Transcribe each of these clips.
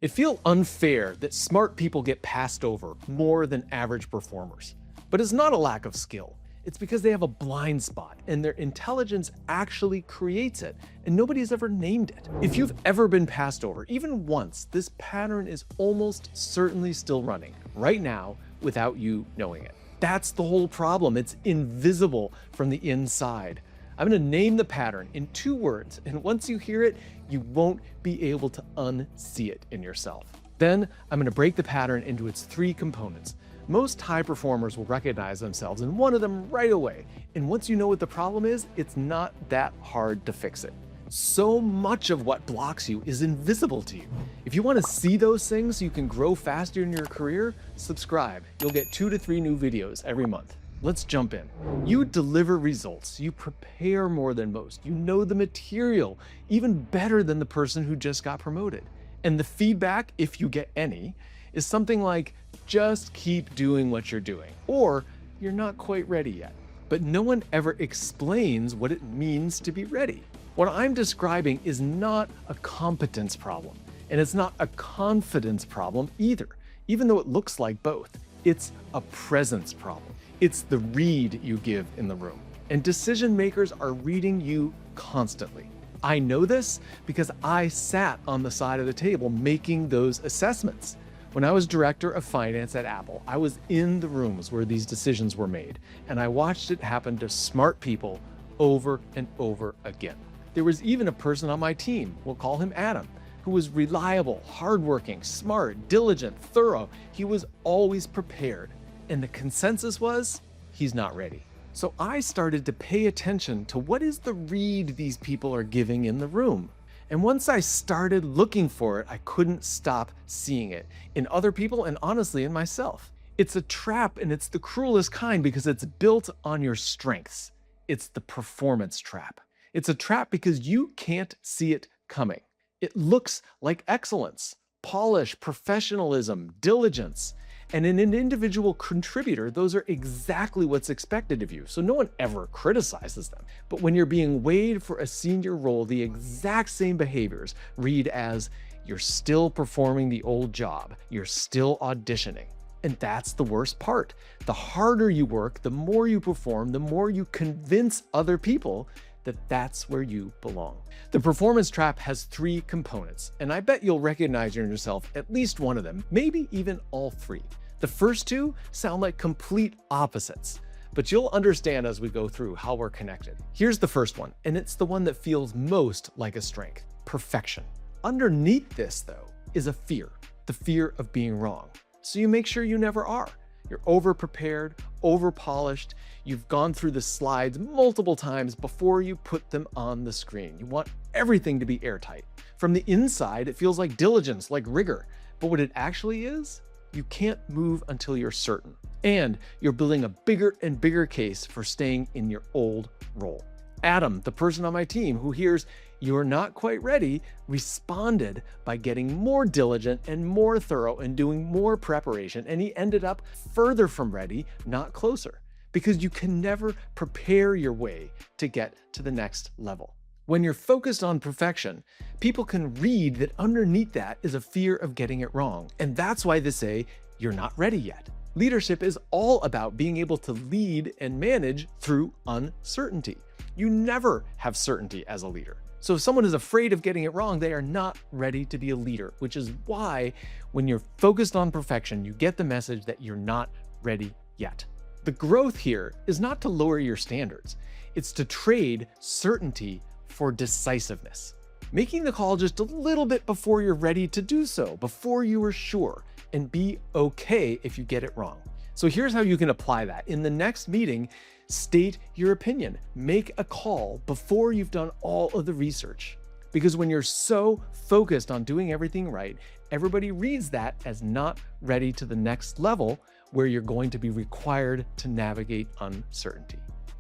It feels unfair that smart people get passed over more than average performers. But it's not a lack of skill. It's because they have a blind spot and their intelligence actually creates it, and nobody's ever named it. If you've ever been passed over, even once, this pattern is almost certainly still running right now without you knowing it. That's the whole problem. It's invisible from the inside. I'm going to name the pattern in 2 words, and once you hear it, you won't be able to unsee it in yourself. Then I'm going to break the pattern into its 3 components. Most high performers will recognize themselves in one of them right away, and once you know what the problem is, it's not that hard to fix it. So much of what blocks you is invisible to you. If you want to see those things so you can grow faster in your career, subscribe. You'll get 2 to 3 new videos every month. Let's jump in. You deliver results. You prepare more than most. You know the material even better than the person who just got promoted. And the feedback, if you get any, is something like, just keep doing what you're doing, or you're not quite ready yet. But no one ever explains what it means to be ready. What I'm describing is not a competence problem, and it's not a confidence problem either, even though it looks like both. It's a presence problem. It's the read you give in the room. And decision makers are reading you constantly. I know this because I sat on the side of the table making those assessments. When I was director of finance at Apple, I was in the rooms where these decisions were made, and I watched it happen to smart people over and over again. There was even a person on my team, we'll call him Adam, who was reliable, hardworking, smart, diligent, thorough. He was always prepared. And the consensus was, he's not ready. So I started to pay attention to what is the read these people are giving in the room. And once I started looking for it, I couldn't stop seeing it in other people and honestly in myself. It's a trap, and it's the cruelest kind because it's built on your strengths. It's the performance trap. It's a trap because you can't see it coming. It looks like excellence, polish, professionalism, diligence. And in an individual contributor, those are exactly what's expected of you, so no one ever criticizes them. But when you're being weighed for a senior role, the exact same behaviors read as, you're still performing the old job, you're still auditioning. And that's the worst part. The harder you work, the more you perform, the more you convince other people that that's where you belong. The performance trap has 3 components, and I bet you'll recognize in yourself at least one of them, maybe even all 3. The first 2 sound like complete opposites, but you'll understand as we go through how we're connected. Here's the first one, and it's the one that feels most like a strength: perfection. Underneath this, though, is a fear, the fear of being wrong. So you make sure you never are. You're over-prepared, over-polished. You've gone through the slides multiple times before you put them on the screen. You want everything to be airtight. From the inside, it feels like diligence, like rigor. But what it actually is, you can't move until you're certain. And you're building a bigger and bigger case for staying in your old role. Adam, the person on my team who hears you're not quite ready, responded by getting more diligent and more thorough and doing more preparation, and he ended up further from ready, not closer, because you can never prepare your way to get to the next level. When you're focused on perfection, people can read that underneath that is a fear of getting it wrong, and that's why they say you're not ready yet. Leadership is all about being able to lead and manage through uncertainty. You never have certainty as a leader. So if someone is afraid of getting it wrong, they are not ready to be a leader, which is why when you're focused on perfection, you get the message that you're not ready yet. The growth here is not to lower your standards. It's to trade certainty for decisiveness. Making the call just a little bit before you're ready to do so, before you are sure, and be okay if you get it wrong. So here's how you can apply that. In the next meeting, state your opinion. Make a call before you've done all of the research. Because when you're so focused on doing everything right, everybody reads that as not ready to the next level where you're going to be required to navigate uncertainty.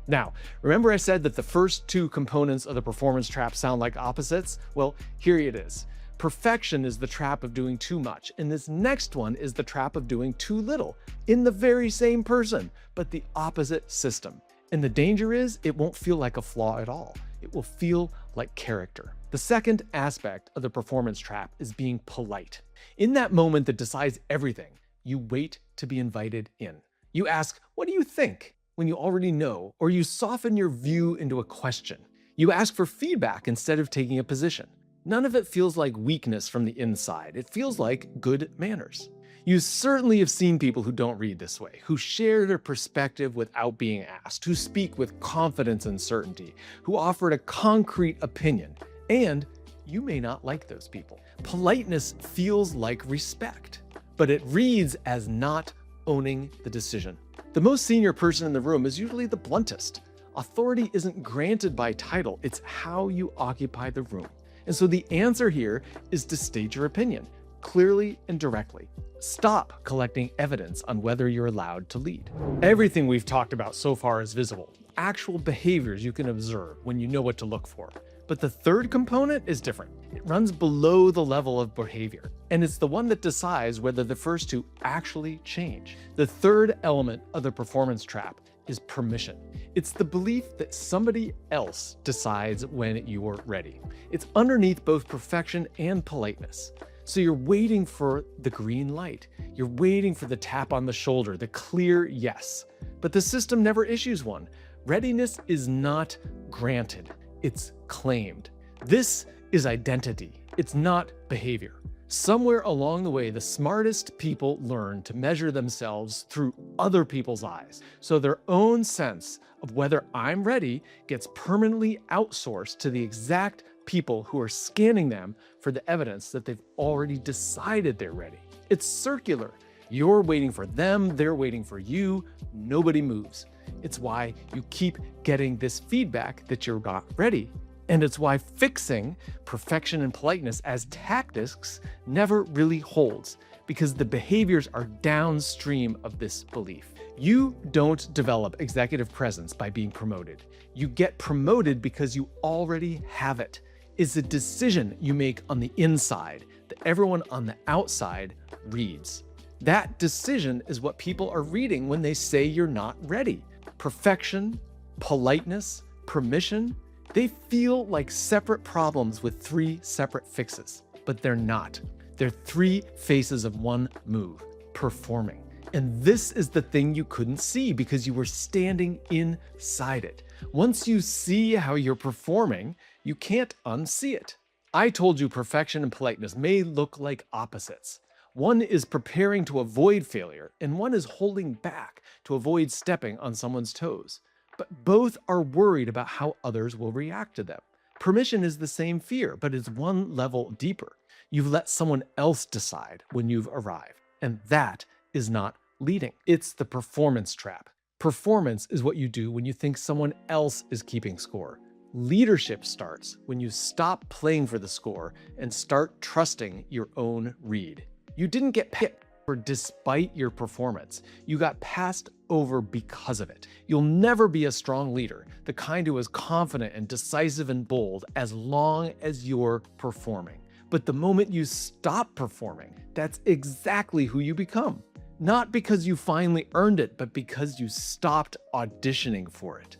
Now, remember I said that the first 2 components of the performance trap sound like opposites? Well, here it is. Perfection is the trap of doing too much, and this next one is the trap of doing too little in the very same person, but the opposite system. And the danger is it won't feel like a flaw at all. It will feel like character. The second aspect of the performance trap is being polite. In that moment that decides everything, you wait to be invited in. You ask, "What do you think?" when you already know, or you soften your view into a question. You ask for feedback instead of taking a position. None of it feels like weakness from the inside. It feels like good manners. You certainly have seen people who don't read this way, who share their perspective without being asked, who speak with confidence and certainty, who offered a concrete opinion. And you may not like those people. Politeness feels like respect, but it reads as not owning the decision. The most senior person in the room is usually the bluntest. Authority isn't granted by title, it's how you occupy the room. And so the answer here is to state your opinion, clearly and directly. Stop collecting evidence on whether you're allowed to lead. Everything we've talked about so far is visible, actual behaviors you can observe when you know what to look for. But the third component is different. It runs below the level of behavior, and it's the one that decides whether the first two actually change. The third element of the performance trap is permission. It's the belief that somebody else decides when you're ready. It's underneath both perfection and politeness. So you're waiting for the green light. You're waiting for the tap on the shoulder, the clear yes. But the system never issues one. Readiness is not granted. It's claimed. This is identity. It's not behavior. Somewhere along the way, the smartest people learn to measure themselves through other people's eyes. So their own sense of whether I'm ready gets permanently outsourced to the exact people who are scanning them for the evidence that they've already decided they're ready. It's circular. You're waiting for them, they're waiting for you, nobody moves. It's why you keep getting this feedback that you're not ready. And it's why fixing perfection and politeness as tactics never really holds, because the behaviors are downstream of this belief. You don't develop executive presence by being promoted. You get promoted because you already have it. It's a decision you make on the inside that everyone on the outside reads. That decision is what people are reading when they say you're not ready. Perfection, politeness, permission, they feel like separate problems with three separate fixes, but they're not. They're three faces of one move, performing. And this is the thing you couldn't see because you were standing inside it. Once you see how you're performing, you can't unsee it. I told you perfection and politeness may look like opposites. One is preparing to avoid failure, and one is holding back to avoid stepping on someone's toes. But both are worried about how others will react to them. Permission is the same fear, but it's one level deeper. You've let someone else decide when you've arrived, and that is not leading. It's the performance trap. Performance is what you do when you think someone else is keeping score. Leadership starts when you stop playing for the score and start trusting your own read. You didn't get picked despite your performance. You got passed over because of it. You'll never be a strong leader, the kind who is confident and decisive and bold, as long as you're performing. But the moment you stop performing, that's exactly who you become. Not because you finally earned it, but because you stopped auditioning for it.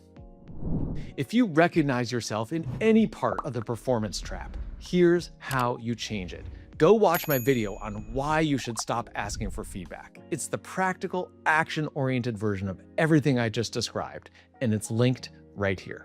If you recognize yourself in any part of the performance trap, here's how you change it. Go watch my video on why you should stop asking for feedback. It's the practical, action-oriented version of everything I just described, and it's linked right here.